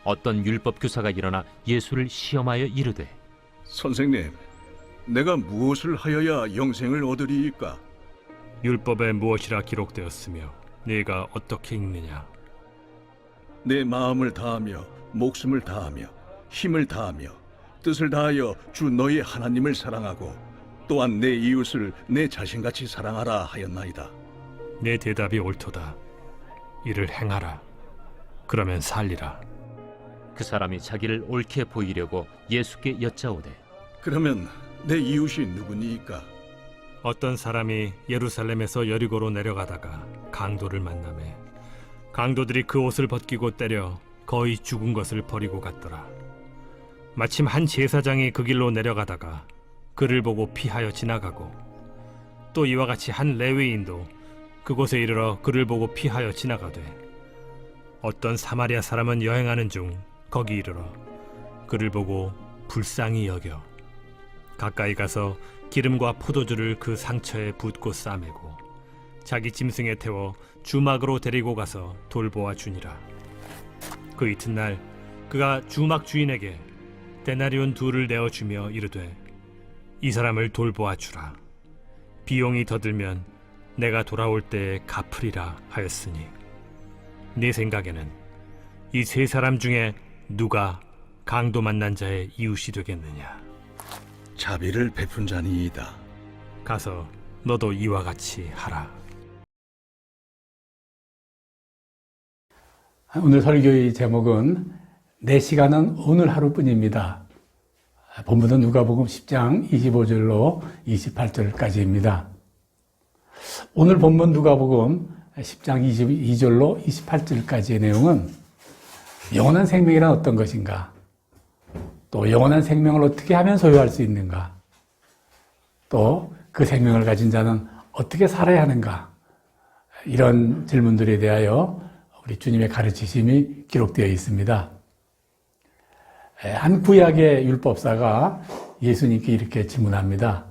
어떤 율법 교사가 일어나 예수를 시험하여 이르되 선생님, 내가 무엇을 하여야 영생을 얻으리이까? 율법에 무엇이라 기록되었으며 네가 어떻게 읽느냐? 내 마음을 다하며 목숨을 다하며 힘을 다하며 뜻을 다하여 주 너희 하나님을 사랑하고 또한 내 이웃을 내 자신같이 사랑하라 하였나이다. 내 대답이 옳도다. 이를 행하라. 그러면 살리라. 그 사람이 자기를 옳게 보이려고 예수께 여짜오되 그러면 내 이웃이 누구니이까? 어떤 사람이 예루살렘에서 여리고로 내려가다가 강도를 만나매 강도들이 그 옷을 벗기고 때려 거의 죽은 것을 버리고 갔더라. 마침 한 제사장이 그 길로 내려가다가 그를 보고 피하여 지나가고 또 이와 같이 한 레위인도 그곳에 이르러 그를 보고 피하여 지나가되 어떤 사마리아 사람은 여행하는 중 거기 이르러 그를 보고 불쌍히 여겨 가까이 가서 기름과 포도주를 그 상처에 붓고 싸매고 자기 짐승에 태워 주막으로 데리고 가서 돌보아 주니라. 그 이튿날 그가 주막 주인에게 데나리온 둘을 내어주며 이르되 이 사람을 돌보아 주라. 비용이 더 들면 내가 돌아올 때에 갚으리라 하였으니 네 생각에는 이 세 사람 중에 누가 강도 만난 자의 이웃이 되겠느냐? 자비를 베푼 자니이다. 가서 너도 이와 같이 하라. 오늘 설교의 제목은 내 시간은 오늘 하루뿐입니다. 본문은 누가복음 10장 25절로 28절까지입니다. 오늘 본문 누가복음 10장 22절로 28절까지의 내용은 영원한 생명이란 어떤 것인가? 또 영원한 생명을 어떻게 하면 소유할 수 있는가? 또 그 생명을 가진 자는 어떻게 살아야 하는가? 이런 질문들에 대하여 우리 주님의 가르치심이 기록되어 있습니다. 한 구약의 율법사가 예수님께 이렇게 질문합니다.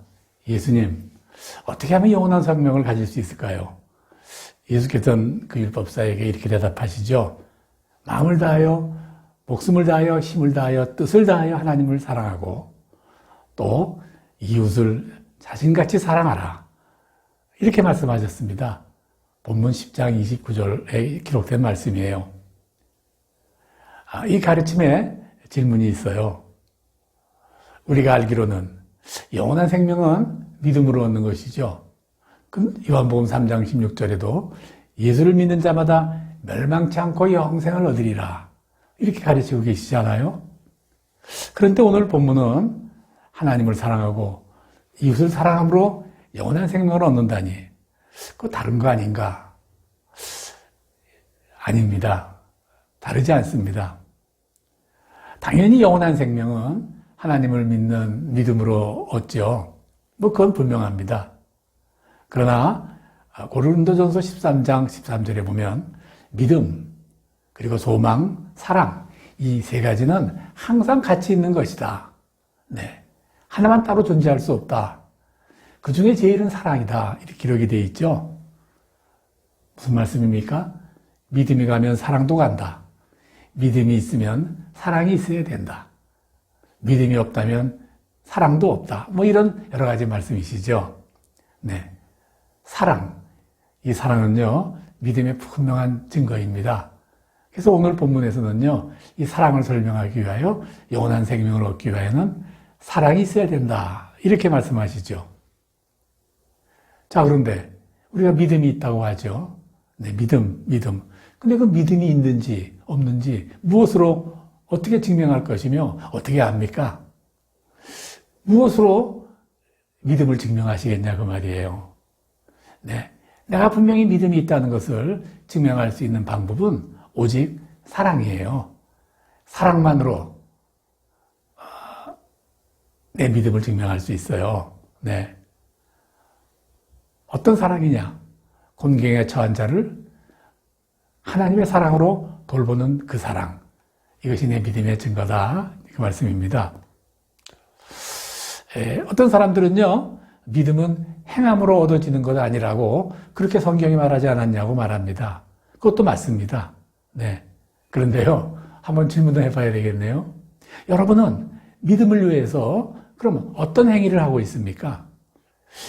예수님, 어떻게 하면 영원한 생명을 가질 수 있을까요? 예수께서는 그 율법사에게 이렇게 대답하시죠. 마음을 다하여, 목숨을 다하여, 힘을 다하여, 뜻을 다하여 하나님을 사랑하고 또 이웃을 자신같이 사랑하라. 이렇게 말씀하셨습니다. 본문 10장 29절에 기록된 말씀이에요. 이 가르침에 질문이 있어요. 우리가 알기로는 영원한 생명은 믿음으로 얻는 것이죠. 요한복음 3장 16절에도 예수를 믿는 자마다 멸망치 않고 영생을 얻으리라. 이렇게 가르치고 계시잖아요. 그런데 오늘 본문은 하나님을 사랑하고 이웃을 사랑함으로 영원한 생명을 얻는다니 그거 다른 거 아닌가? 아닙니다. 다르지 않습니다. 당연히 영원한 생명은 하나님을 믿는 믿음으로 얻죠. 그건 분명합니다. 그러나 고린도전서 13장 13절에 보면 믿음, 그리고 소망, 사랑 이 세 가지는 항상 같이 있는 것이다. 네. 하나만 따로 존재할 수 없다. 그 중에 제일은 사랑이다. 이렇게 기록이 되어 있죠. 무슨 말씀입니까? 믿음이 가면 사랑도 간다. 믿음이 있으면 사랑이 있어야 된다. 믿음이 없다면 사랑도 없다. 이런 여러 가지 말씀이시죠. 네. 사랑. 이 사랑은요, 믿음의 분명한 증거입니다. 그래서 오늘 본문에서는요, 이 사랑을 설명하기 위하여 영원한 생명을 얻기 위하여는 사랑이 있어야 된다. 이렇게 말씀하시죠. 자, 그런데 우리가 믿음이 있다고 하죠. 네, 믿음. 근데 그 믿음이 있는지 없는지 무엇으로 어떻게 증명할 것이며 어떻게 압니까? 무엇으로 믿음을 증명하시겠냐 그 말이에요. 네, 내가 분명히 믿음이 있다는 것을 증명할 수 있는 방법은 오직 사랑이에요. 사랑만으로 내 믿음을 증명할 수 있어요. 네. 어떤 사랑이냐? 곤경에 처한 자를 하나님의 사랑으로 돌보는 그 사랑. 이것이 내 믿음의 증거다. 그 말씀입니다. 어떤 사람들은요, 믿음은 행함으로 얻어지는 것 아니라고 그렇게 성경이 말하지 않았냐고 말합니다. 그것도 맞습니다. 네. 그런데요, 한번 질문을 해봐야 되겠네요. 여러분은 믿음을 위해서 그러면 어떤 행위를 하고 있습니까?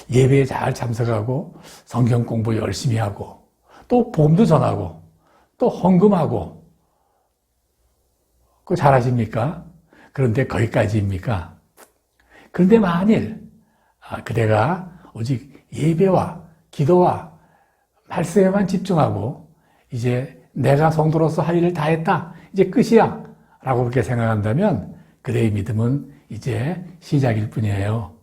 예배에 잘 참석하고 성경 공부 열심히 하고 또 복음도 전하고 또 헌금하고 그거 잘하십니까? 그런데 거기까지입니까? 그런데 만일 그대가 오직 예배와 기도와 말씀에만 집중하고 이제 내가 성도로서 할 일을 다 했다. 이제 끝이야. 라고 그렇게 생각한다면 그대의 믿음은 이제 시작일 뿐이에요.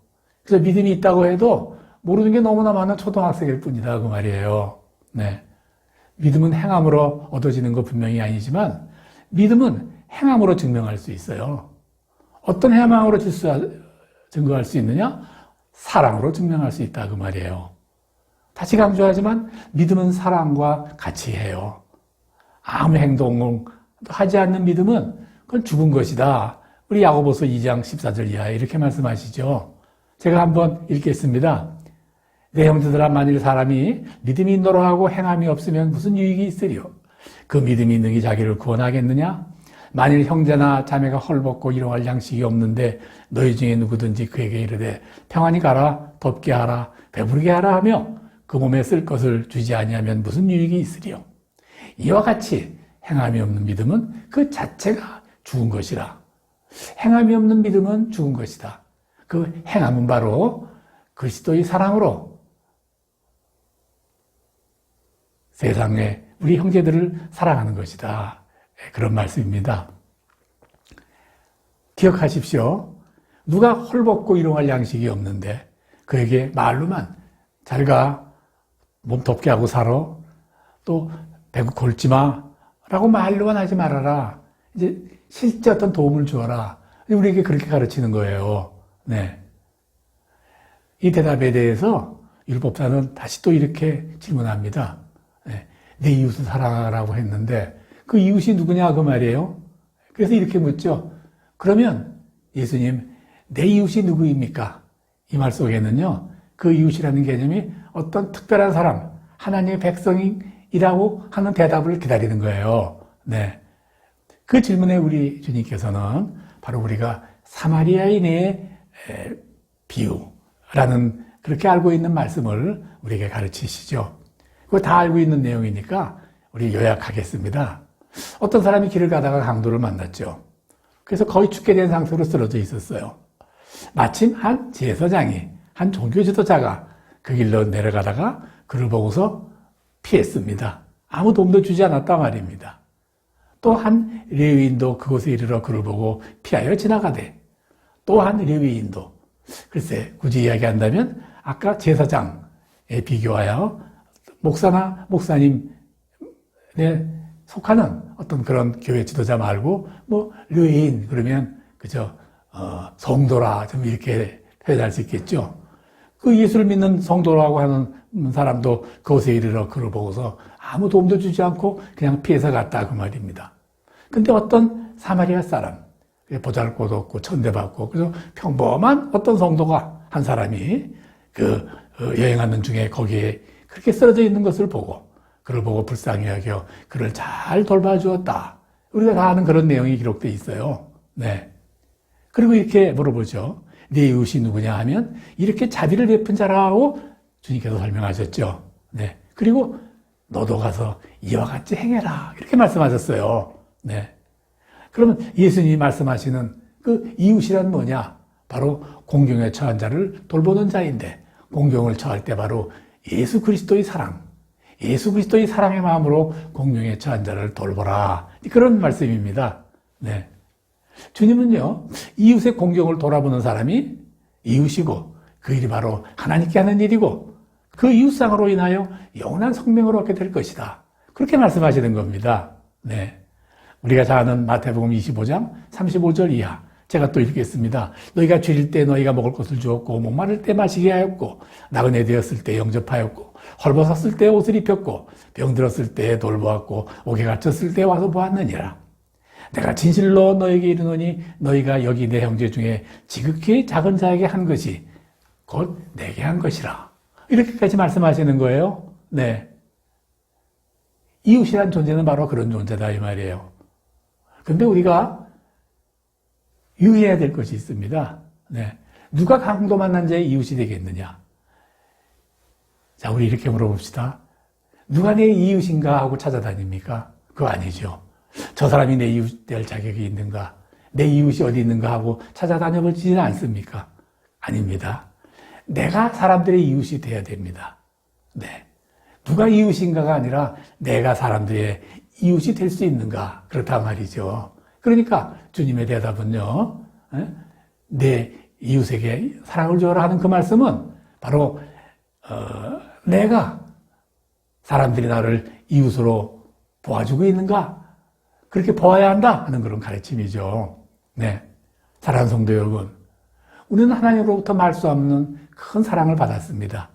그래서 믿음이 있다고 해도 모르는 게 너무나 많은 초등학생일 뿐이다. 그 말이에요. 네. 믿음은 행함으로 얻어지는 거 분명히 아니지만 믿음은 행함으로 증명할 수 있어요. 어떤 행함으로 증거할 수 있느냐? 사랑으로 증명할 수 있다. 그 말이에요. 다시 강조하지만 믿음은 사랑과 같이 해요. 아무 행동을 하지 않는 믿음은 그건 죽은 것이다. 우리 야고보서 2장 14절 이하에 이렇게 말씀하시죠. 제가 한번 읽겠습니다. 내 형제들아 만일 사람이 믿음이 있노라 하고 행함이 없으면 무슨 유익이 있으리요? 그 믿음이 능히 자기를 구원하겠느냐? 만일 형제나 자매가 헐벗고 일용할 양식이 없는데 너희 중에 누구든지 그에게 이르되 평안히 가라, 덥게 하라, 배부르게 하라 하며 그 몸에 쓸 것을 주지 아니하면 무슨 유익이 있으리요? 이와 같이 행함이 없는 믿음은 그 자체가 죽은 것이라. 행함이 없는 믿음은 죽은 것이다. 그 행함은 바로 그리스도의 사랑으로 세상에 우리 형제들을 사랑하는 것이다. 그런 말씀입니다. 기억하십시오. 누가 헐벗고 일용할 양식이 없는데 그에게 말로만 잘 가, 몸 덥게 하고 살아, 또 배고 골지 마 라고 말로만 하지 말아라. 이제 실제 어떤 도움을 주어라. 우리에게 그렇게 가르치는 거예요. 네. 이 대답에 대해서 율법사는 다시 또 이렇게 질문합니다. 네. 내 이웃을 사랑하라고 했는데 그 이웃이 누구냐 그 말이에요. 그래서 이렇게 묻죠. 그러면 예수님, 내 이웃이 누구입니까? 이 말 속에는요, 그 이웃이라는 개념이 어떤 특별한 사람, 하나님의 백성이라고 하는 대답을 기다리는 거예요. 네. 그 질문에 우리 주님께서는 바로 우리가 사마리아인의 비유라는 그렇게 알고 있는 말씀을 우리에게 가르치시죠. 그거 다 알고 있는 내용이니까 우리 요약하겠습니다. 어떤 사람이 길을 가다가 강도를 만났죠. 그래서 거의 죽게 된 상태로 쓰러져 있었어요. 마침 한 제사장이, 한 종교 지도자가 그 길로 내려가다가 그를 보고서 피했습니다. 아무 도움도 주지 않았단 말입니다. 또 한 레위인도 그곳에 이르러 그를 보고 피하여 지나가되 또 한 레위인도, 글쎄 굳이 이야기한다면 아까 제사장에 비교하여 목사나 목사님에 속하는 어떤 그런 교회 지도자 말고 뭐 레위인 그러면 그저 성도라 좀 이렇게 표현할 수 있겠죠. 그 예수를 믿는 성도라고 하는 사람도 그곳에 이르러 그를 보고서 아무 도움도 주지 않고 그냥 피해서 갔다 그 말입니다. 근데 어떤 사마리아 사람, 보잘것 없고 천대받고 그래서 평범한 어떤 성도가 한 사람이 그 여행하는 중에 거기에 그렇게 쓰러져 있는 것을 보고 그를 보고 불쌍히 여겨 그를 잘 돌봐주었다. 우리가 다 아는 그런 내용이 기록되어 있어요. 네. 그리고 이렇게 물어보죠. 네 이웃이 누구냐 하면 이렇게 자비를 베푼 자라고 주님께서 설명하셨죠. 네. 그리고 너도 가서 이와 같이 행해라. 이렇게 말씀하셨어요. 네. 그러면 예수님이 말씀하시는 그 이웃이란 뭐냐? 바로 공경에 처한 자를 돌보는 자인데 공경을 처할 때 바로 예수 그리스도의 사랑, 예수 그리스도의 사랑의 마음으로 공경에 처한 자를 돌보라. 그런 말씀입니다. 네. 주님은요, 이웃의 공경을 돌아보는 사람이 이웃이고 그 일이 바로 하나님께 하는 일이고 그 이웃상으로 인하여 영원한 생명을 얻게 될 것이다. 그렇게 말씀하시는 겁니다. 네. 우리가 잘 아는 마태복음 25장 35절 이하 제가 또 읽겠습니다. 너희가 줄일 때 너희가 먹을 것을 주었고 목마를 때 마시게 하였고 나그네 되었을 때 영접하였고 헐벗었을 때 옷을 입혔고 병들었을 때 돌보았고 옥에 갇혔을 때 와서 보았느니라. 내가 진실로 너에게 이르노니 너희가 여기 내 형제 중에 지극히 작은 자에게 한 것이 곧 내게 한 것이라. 이렇게까지 말씀하시는 거예요. 네. 이웃이란 존재는 바로 그런 존재다 이 말이에요. 근데 우리가 유의해야 될 것이 있습니다. 네. 누가 강도 만난 자의 이웃이 되겠느냐? 자, 우리 이렇게 물어봅시다. 누가 내 이웃인가 하고 찾아다닙니까? 그거 아니죠. 저 사람이 내 이웃 될 자격이 있는가? 내 이웃이 어디 있는가 하고 찾아다녀보지는 않습니까? 아닙니다. 내가 사람들의 이웃이 돼야 됩니다. 네. 누가 이웃인가가 아니라 내가 사람들의 이웃이 될 수 있는가? 그렇다 말이죠. 그러니까 주님의 대답은요, 내 이웃에게 사랑을 주어라 하는 그 말씀은 바로 내가 사람들이 나를 이웃으로 보아주고 있는가? 그렇게 보아야 한다 하는 그런 가르침이죠. 네, 사랑하는 성도 여러분, 우리는 하나님으로부터 말 수 없는 큰 사랑을 받았습니다.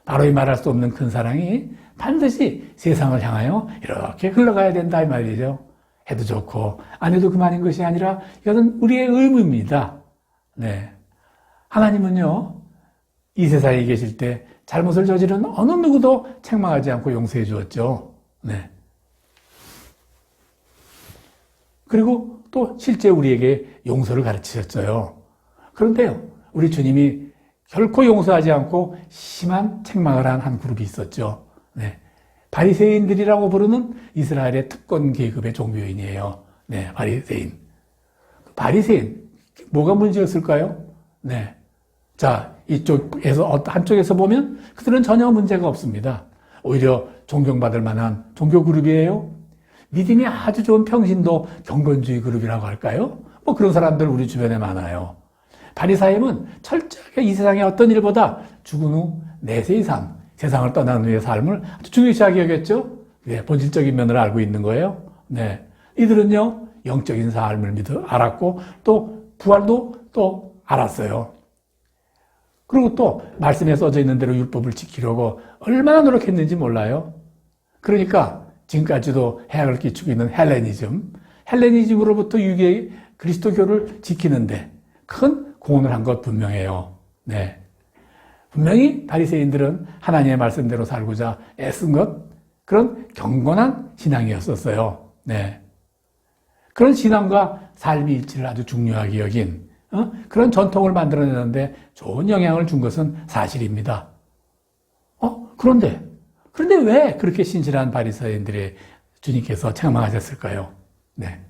바로 이 말할 수 없는 큰 사랑이 반드시 세상을 향하여 이렇게 흘러가야 된다 이 말이죠. 해도 좋고 안 해도 그만인 것이 아니라 이것은 우리의 의무입니다. 네, 하나님은요, 이 세상에 계실 때 잘못을 저지른 어느 누구도 책망하지 않고 용서해 주었죠. 네. 그리고 또 실제 우리에게 용서를 가르치셨어요. 그런데요, 우리 주님이 결코 용서하지 않고 심한 책망을 한 한 그룹이 있었죠. 네. 바리새인들이라고 부르는 이스라엘의 특권 계급의 종교인이에요. 네, 바리새인. 바리새인, 뭐가 문제였을까요? 네. 자, 이쪽에서, 한쪽에서 보면 그들은 전혀 문제가 없습니다. 오히려 존경받을 만한 종교 그룹이에요. 믿음이 아주 좋은 평신도 경건주의 그룹이라고 할까요? 뭐 그런 사람들 우리 주변에 많아요. 바리사임은 철저하게 이 세상의 어떤 일보다 죽은 후 내세 이상 세상을 떠난 후의 삶을 아주 중요시하게 여겼죠. 네, 본질적인 면을 알고 있는 거예요. 네, 이들은요 영적인 삶을 알았고 또 부활도 또 알았어요. 그리고 또 말씀에 써져 있는 대로 율법을 지키려고 얼마나 노력했는지 몰라요. 그러니까 지금까지도 해악을 끼치고 있는 헬레니즘으로부터 유괴 그리스도교를 지키는데 큰 공헌을 한 것 분명해요. 네. 분명히 바리새인들은 하나님의 말씀대로 살고자 애쓴 것, 그런 경건한 신앙이었었어요. 네. 그런 신앙과 삶의 일치를 아주 중요하게 여긴 그런 전통을 만들어내는데 좋은 영향을 준 것은 사실입니다. 그런데 왜 그렇게 신실한 바리새인들의 주님께서 책망하셨을까요? 네.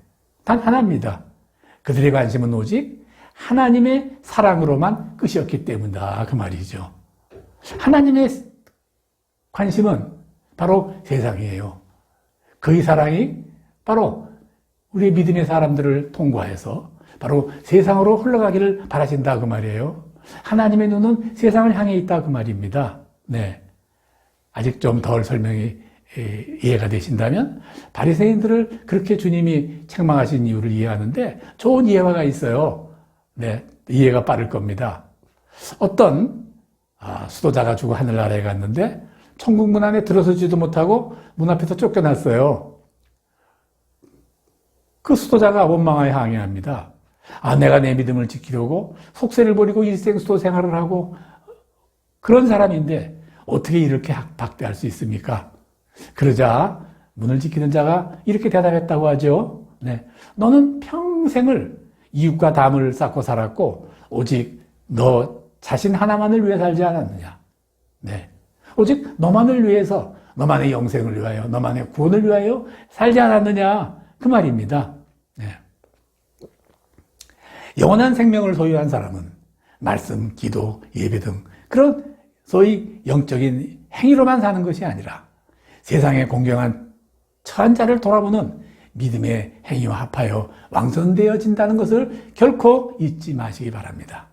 단 하나입니다. 그들의 관심은 오직 하나님의 사랑으로만 끝이었기 때문이다. 그 말이죠. 하나님의 관심은 바로 세상이에요. 그의 사랑이 바로 우리의 믿음의 사람들을 통과해서 바로 세상으로 흘러가기를 바라신다. 그 말이에요. 하나님의 눈은 세상을 향해 있다. 그 말입니다. 네. 아직 좀 덜 설명이 이해가 되신다면 바리새인들을 그렇게 주님이 책망하신 이유를 이해하는데 좋은 이해화가 있어요. 네, 이해가 빠를 겁니다. 어떤 수도자가 죽어 하늘나라에 갔는데 천국 문 안에 들어서지도 못하고 문 앞에서 쫓겨났어요. 그 수도자가 원망하여 항의합니다. 내가 내 믿음을 지키려고 속세를 버리고 일생 수도 생활을 하고 그런 사람인데 어떻게 이렇게 박대할 수 있습니까? 그러자 문을 지키는 자가 이렇게 대답했다고 하죠. 네, 너는 평생을 이웃과 담을 쌓고 살았고 오직 너 자신 하나만을 위해 살지 않았느냐. 네, 오직 너만을 위해서, 너만의 영생을 위하여, 너만의 구원을 위하여 살지 않았느냐. 그 말입니다. 네. 영원한 생명을 소유한 사람은 말씀, 기도, 예배 등 그런 소위 영적인 행위로만 사는 것이 아니라 세상에 공경한 처한 자를 돌아보는 믿음의 행위와 합하여 왕성되어진다는 것을 결코 잊지 마시기 바랍니다.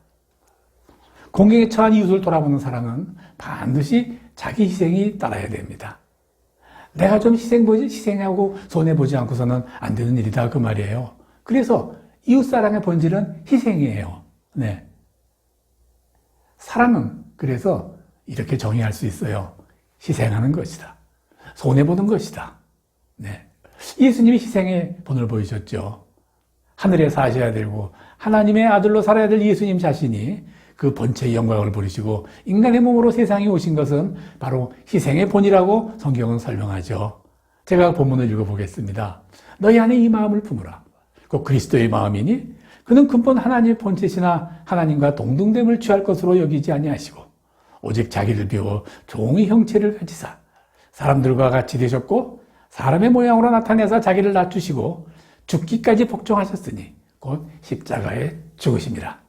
공경에 처한 이웃을 돌아보는 사랑은 반드시 자기 희생이 따라야 됩니다. 내가 좀 희생하고 손해보지 않고서는 안 되는 일이다. 그 말이에요. 그래서 이웃사랑의 본질은 희생이에요. 네. 사랑은 그래서 이렇게 정의할 수 있어요. 희생하는 것이다. 손해보는 것이다. 네. 예수님이 희생의 본을 보이셨죠. 하늘에 사셔야 되고 하나님의 아들로 살아야 될 예수님 자신이 그 본체의 영광을 버리시고 인간의 몸으로 세상에 오신 것은 바로 희생의 본이라고 성경은 설명하죠. 제가 본문을 읽어보겠습니다. 너희 안에 이 마음을 품으라. 곧 그리스도의 마음이니 그는 근본 하나님의 본체시나 하나님과 동등됨을 취할 것으로 여기지 아니하시고 오직 자기를 비워 종의 형체를 가지사 사람들과 같이 되셨고 사람의 모양으로 나타내서 자기를 낮추시고 죽기까지 복종하셨으니 곧 십자가에 죽으심이라.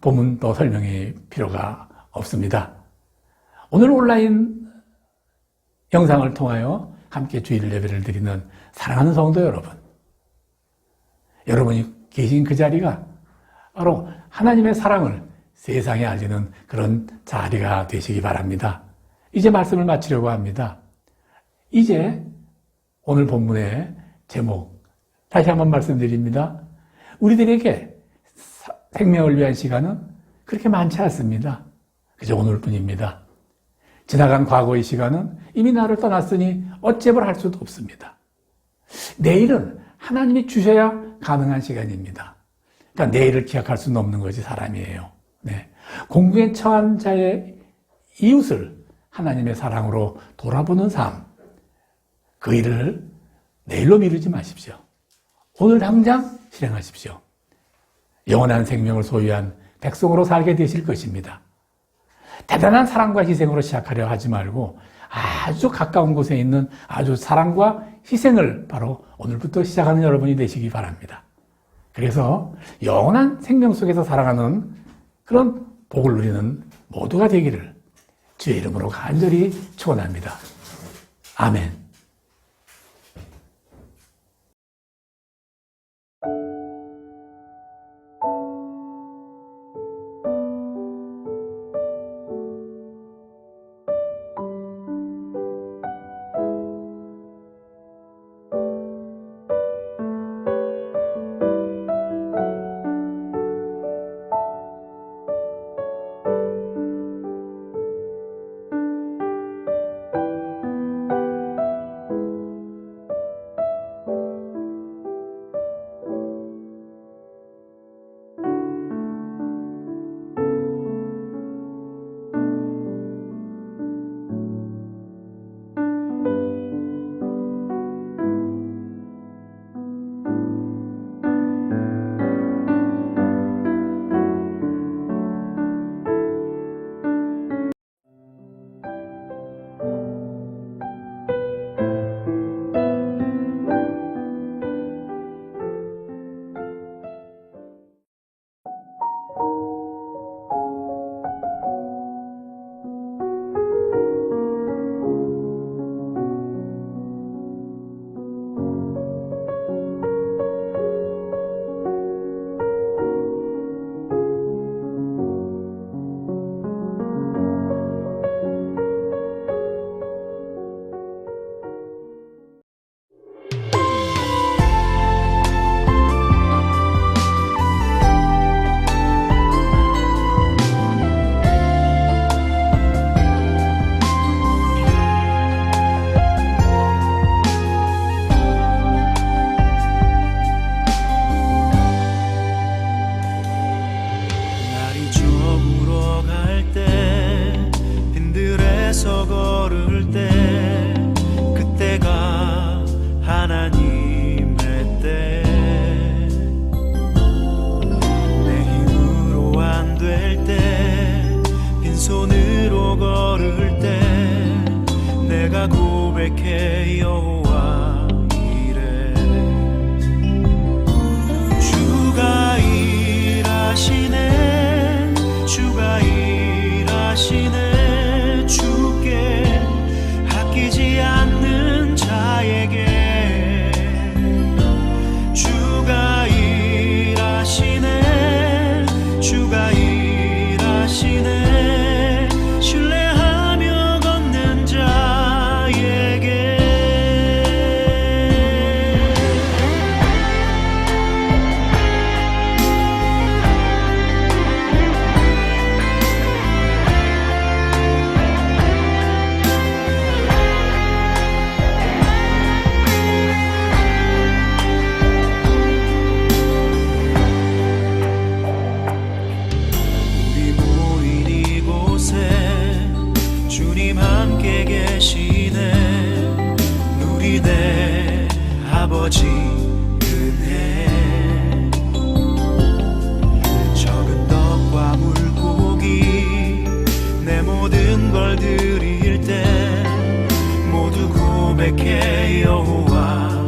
본문 더 설명의 필요가 없습니다. 오늘 온라인 영상을 통하여 함께 주일 예배를 드리는 사랑하는 성도 여러분, 여러분이 계신 그 자리가 바로 하나님의 사랑을 세상에 알리는 그런 자리가 되시기 바랍니다. 이제 말씀을 마치려고 합니다. 이제 오늘 본문의 제목 다시 한번 말씀드립니다. 우리들에게 생명을 위한 시간은 그렇게 많지 않습니다. 그저 오늘뿐입니다. 지나간 과거의 시간은 이미 나를 떠났으니 어째벌 할 수도 없습니다. 내일은 하나님이 주셔야 가능한 시간입니다. 그러니까 내일을 기약할 수는 없는 것이 사람이에요. 네. 공부에 처한 자의 이웃을 하나님의 사랑으로 돌아보는 삶, 그 일을 내일로 미루지 마십시오. 오늘 당장 실행하십시오. 영원한 생명을 소유한 백성으로 살게 되실 것입니다. 대단한 사랑과 희생으로 시작하려 하지 말고 아주 가까운 곳에 있는 아주 사랑과 희생을 바로 오늘부터 시작하는 여러분이 되시기 바랍니다. 그래서 영원한 생명 속에서 살아가는 그런 복을 누리는 모두가 되기를 주의 이름으로 간절히 축원합니다. 아멘. 고백해 여호와 이래 주가 일하시네 주가 일하시네 주께 아끼지 않는 자에게 주가 일하시네 주가 일하시네 신뢰하며 걷는 자에게 아버지 은혜 적은 떡과 물고기 내 모든 걸 드릴 때 모두 고백해 여호와